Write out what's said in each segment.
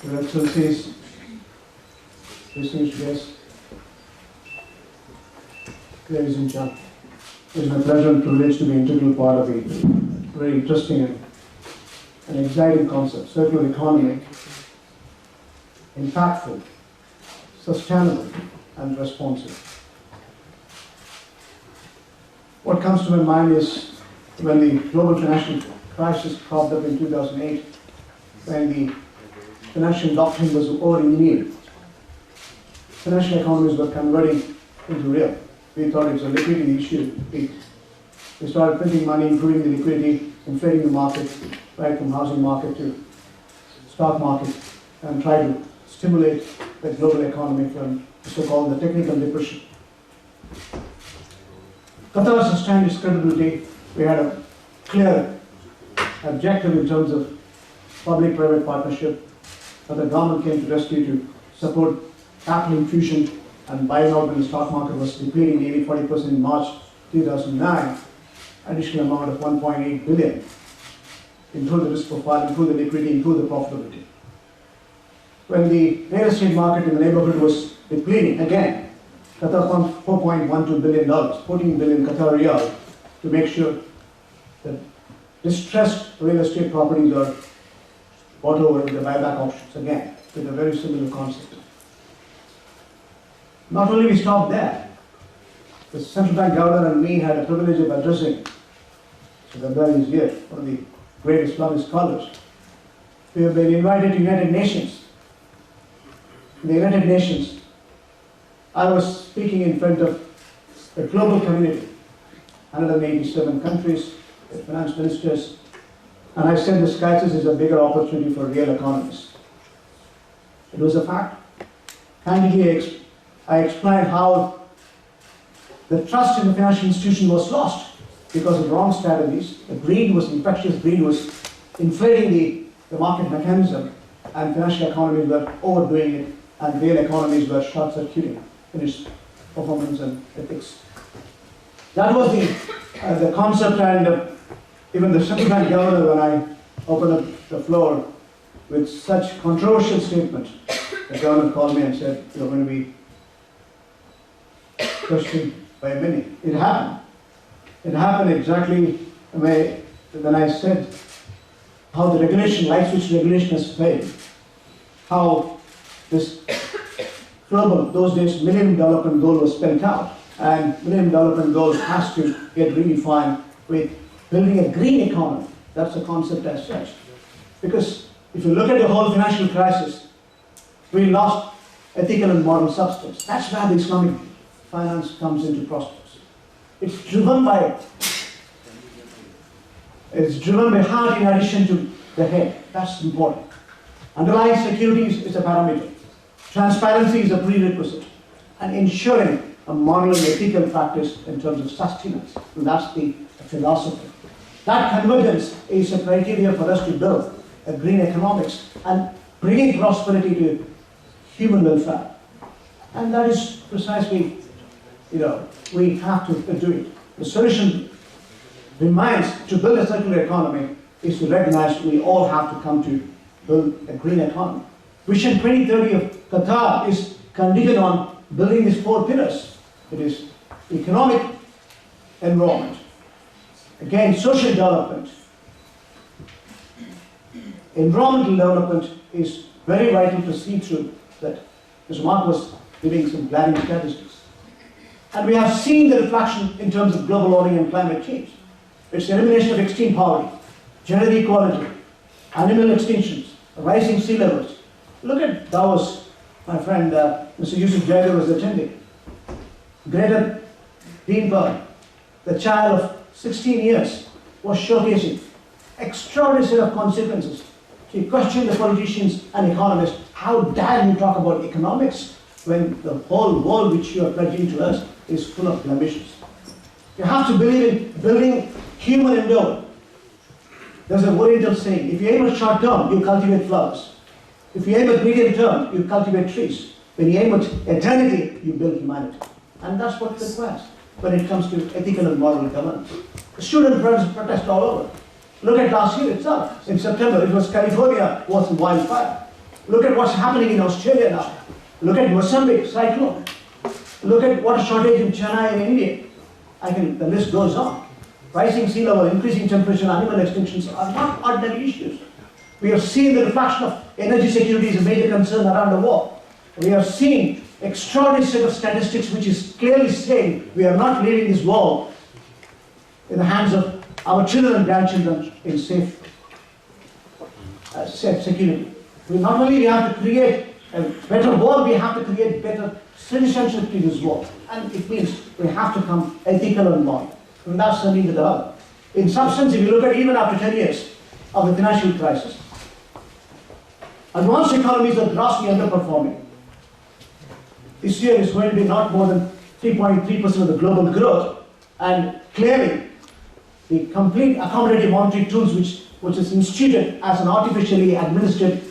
Your Excellencies, distinguished guests, ladies and gentlemen, it is my pleasure and privilege to be an integral part of a very interesting and exciting concept, circular economy, impactful, sustainable, and responsive. What comes to my mind is when the global financial crisis cropped up in 2008, when the financial doctrine was over-engineered. Financial economies were converting into real. We thought it was a liquidity issue. We started printing money, improving the liquidity, inflating the market, right from housing market to stock market, and try to stimulate the global economy from so-called the technical depression. Qatar sustained its credibility. We had a clear objective in terms of public-private partnership, but the government came to rescue to support capital infusion and buying out when the stock market was depleting nearly 40% in March 2009, additional amount of 1.8 billion, improve the risk profile, improve the liquidity, improve the profitability. When the real estate market in the neighborhood was depleting, again, Qatar pumped $4.12 billion, 14 billion Qatar riyal, to make sure that distressed real estate properties are bought over with the buyback options, again, with a very similar concept. Not only we stopped there, the central bank governor and me had a privilege of addressing, so the guy is here, one of the great Islamic scholars. We have been invited to United Nations. In the United Nations, I was speaking in front of a global community, 187 countries, with finance ministers, and I said this crisis is a bigger opportunity for real economies. It was a fact. Candidly, I explained how the trust in the financial institution was lost because of wrong strategies. The greed was, infectious greed was inflating the market mechanism, and financial economies were overdoing it, and real economies were short-circuiting in its performance and ethics. That was the concept, and even the central bank governor, when I opened up the floor with such controversial statement, the governor called me and said, "You're going to be questioned by many." It happened. It happened exactly when I said how the regulation, light switch regulation, has failed. How this global, those days, Millennium Development Goal was spelled out, and Millennium Development Goal has to get redefined with building a green economy. That's the concept as such. Because if you look at the whole financial crisis, we lost ethical and moral substance. That's where the Islamic finance comes into prospects. It's driven by heart in addition to the head. That's important. Underlying security is a parameter. Transparency is a prerequisite. And ensuring a moral and ethical practice in terms of sustenance. And that's the philosophy. That convergence is a criteria for us to build a green economics and bringing prosperity to human welfare. And that is precisely, we have to do it. The solution remains to build a circular economy is to recognize we all have to come to build a green economy. Vision 2030 of Qatar is conditioned on building these four pillars. It is economic environment, again, social development. Environmental development is very vital to see through that. Mr. Mark was giving some glaring statistics. And we have seen the reflection in terms of global warming and climate change. It's the elimination of extreme poverty, gender equality, animal extinctions, rising sea levels. Look at Davos, my friend Mr. Yusuf Jagger was attending. Greta Thunberg, the child of 16 years, was showcasing extraordinary set of consequences. She questioned the politicians and economists. How dare you talk about economics when the whole world which you are pledging to us is full of blemishes? You have to believe in building human endeavor. There's a Oriental saying, if you aim at short term, you cultivate flowers. If you aim at medium term, you cultivate trees. When you aim at eternity, you build humanity. And that's what it requires when it comes to ethical and moral governance. Student protest all over. Look at last year itself. In September, it was California was in wildfire. Look at what's happening in Australia now. Look at Mozambique, cyclone. Look at water shortage in China and India. The list goes on. Rising sea level, increasing temperature, animal extinctions are not ordinary issues. We have seen the reflection of energy security is a major concern around the world. We have seen extraordinary set of statistics which is clearly saying we are not leaving this world in the hands of our children and grandchildren in safe security. We not only have to create a better world, we have to create better citizenship to this world. And it means we have to come ethical and moral. And that's the need to develop. In substance, if you look at even after 10 years of the financial crisis, advanced economies are grossly underperforming. This year is going to be not more than 3.3% of the global growth, and clearly the complete accommodative monetary tools which is instituted as an artificially administered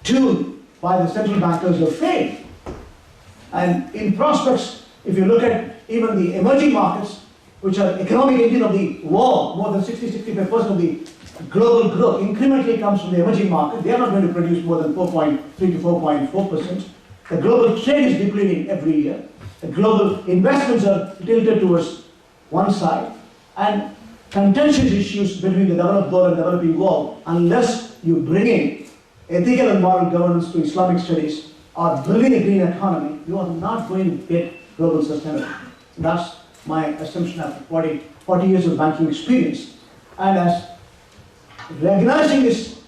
tool by the central bankers have failed. And in prospects, if you look at even the emerging markets, which are economic engine of the world, more than 60-65% of the global growth incrementally comes from the emerging market. They are not going to produce more than 4.3 to 4.4%. The global trade is depleting every year. The global investments are tilted towards one side. And contentious issues between the developed world and developing world, unless you bring in ethical and moral governance to Islamic studies or building a green economy, you are not going to get global sustainability. That's my assumption after 40 years of banking experience. And as recognizing this,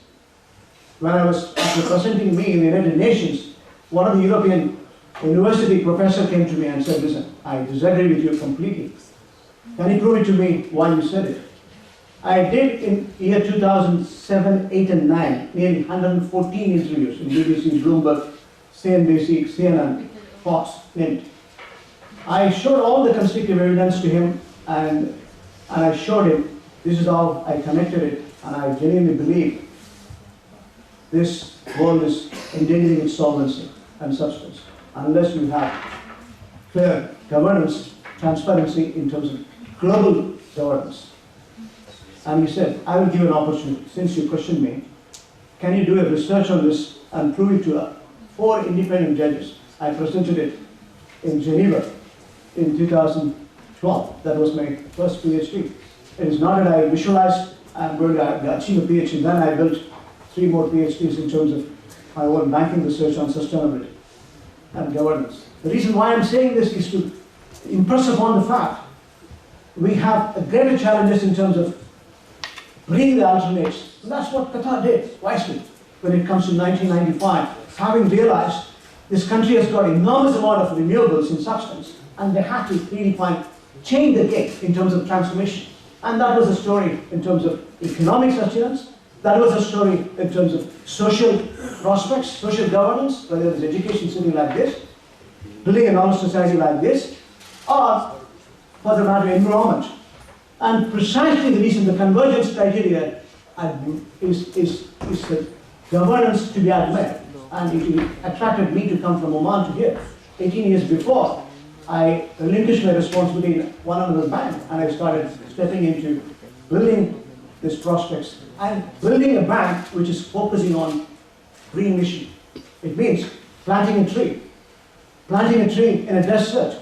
when I was representing me in the United Nations, one of the European university professor came to me and said, listen, I disagree with you completely. Can you prove it to me why you said it? I did in year 2007, 8 and 9, nearly 114 interviews in BBC, Bloomberg, CNBC, CNN, Fox, Mint. I showed all the constitutive evidence to him, and I showed him this is how I connected it, and I genuinely believe this world is endangering its solvency and substance unless you have clear governance, transparency in terms of global governance. And he said, I will give you an opportunity. Since you questioned me, can you do a research on this and prove it to 4 independent judges? I presented it in Geneva in 2012. That was my first PhD. It is not that I visualized I'm going to achieve a PhD. Then I built 3 more PhDs in terms of my own banking research on sustainability and governance. The reason why I'm saying this is to impress upon the fact we have a greater challenges in terms of bringing the alternates. And that's what Qatar did wisely when it comes to 1995, having realized this country has got enormous amount of renewables in substance, and they had to really change the game in terms of transformation. And that was a story in terms of economic sustenance. That was a story in terms of social prospects, social governance, whether it's education sitting like this, building a knowledge society like this, or for the matter environment. And precisely the reason the convergence criteria is the governance to be admired. And it attracted me to come from Oman to here. 18 years before, I relinquished my responsibility in one another bank, and I started stepping into building these prospects and building a bank which is focusing on green mission. It means planting a tree in a desert,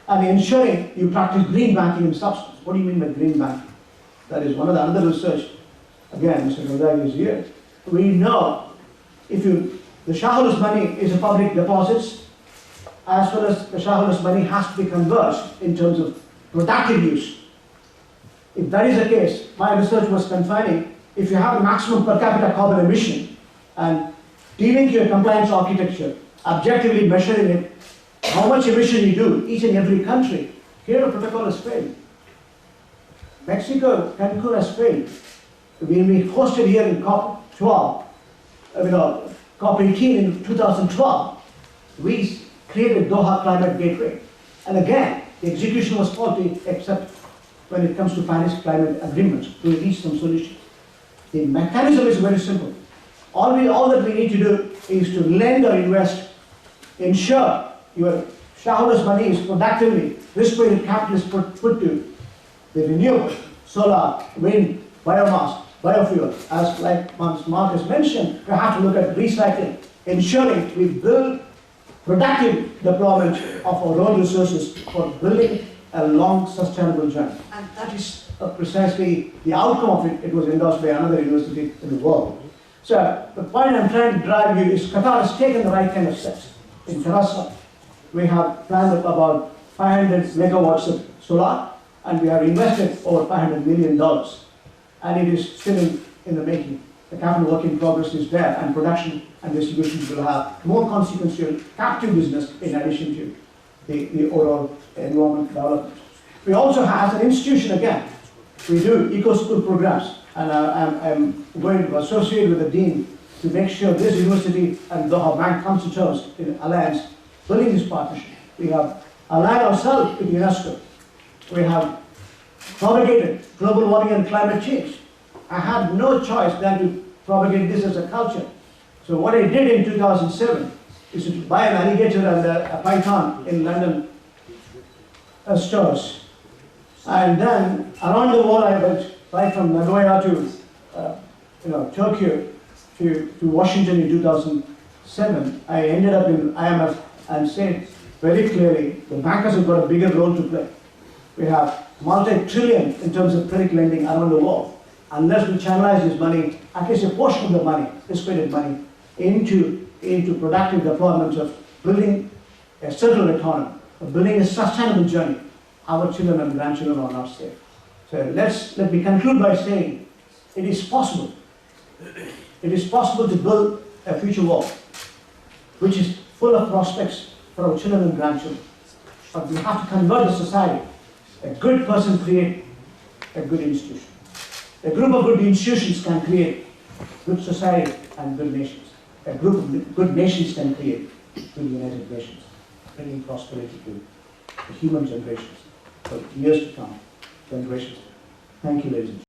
and ensuring you practice green banking in substance. What do you mean by green banking? That is one of the other research. Again, Mr. Hamad is here. We know the shareholders' money is a public deposits, as well as the shareholders' money has to be converged in terms of productive use. If that is the case, my research was confining, if you have a maximum per capita carbon emission and dealing to your compliance architecture, objectively measuring it, how much emission you do each and every country, Kyoto Protocol has failed. Mexico, Cancun has failed. We hosted here in COP12, COP18 in 2012. We created Doha Climate Gateway. And again, the execution was faulty, except when it comes to Paris Climate Agreement, we reach some solution. The mechanism is very simple. All that we need to do is to lend or invest, ensure your shareholders' money is productively, risk-weighted capital is put to the renewable, solar, wind, biomass, biofuel. As like Mark has mentioned, we have to look at recycling. ensuring we build productive deployment of our own resources for building a long sustainable journey. And that is precisely the outcome of it. It was endorsed by another university in the world. So the point I'm trying to drive you is Qatar has taken the right kind of steps. In Terasa, we have planned about 500 megawatts of solar, and we have invested over $500 million. And it is still in the making. The capital work in progress is there, and production and distribution will have more consequential captive business in addition to the overall environment development. We also have, as an institution again, we do eco-school programs, and I'm going to associate with the dean to make sure this university and Doha Bank comes to terms in alliance, building this partnership. We have allied ourselves with UNESCO. We have propagated global warming and climate change. I had no choice than to propagate this as a culture. So what I did in 2007 is to buy an alligator and a python in London stores. And then around the world I went, right from Nagoya to Tokyo to Washington in 2007. I ended up in IMF and said very clearly, the bankers have got a bigger role to play. We have multi-trillion in terms of credit lending around the world. Unless we channelize this money, at least a portion of the money, this credit money, into productive deployments of building a circular economy, of building a sustainable journey, our children and grandchildren are not safe. So let me conclude by saying it is possible. It is possible to build a future world which is full of prospects for our children and grandchildren. But we have to convert the society. A good person creates a good institution. A group of good institutions can create good society and good nations. A group of good nations can create good United Nations, bringing prosperity to the human generations for years to come, generations. Thank you, ladies and gentlemen.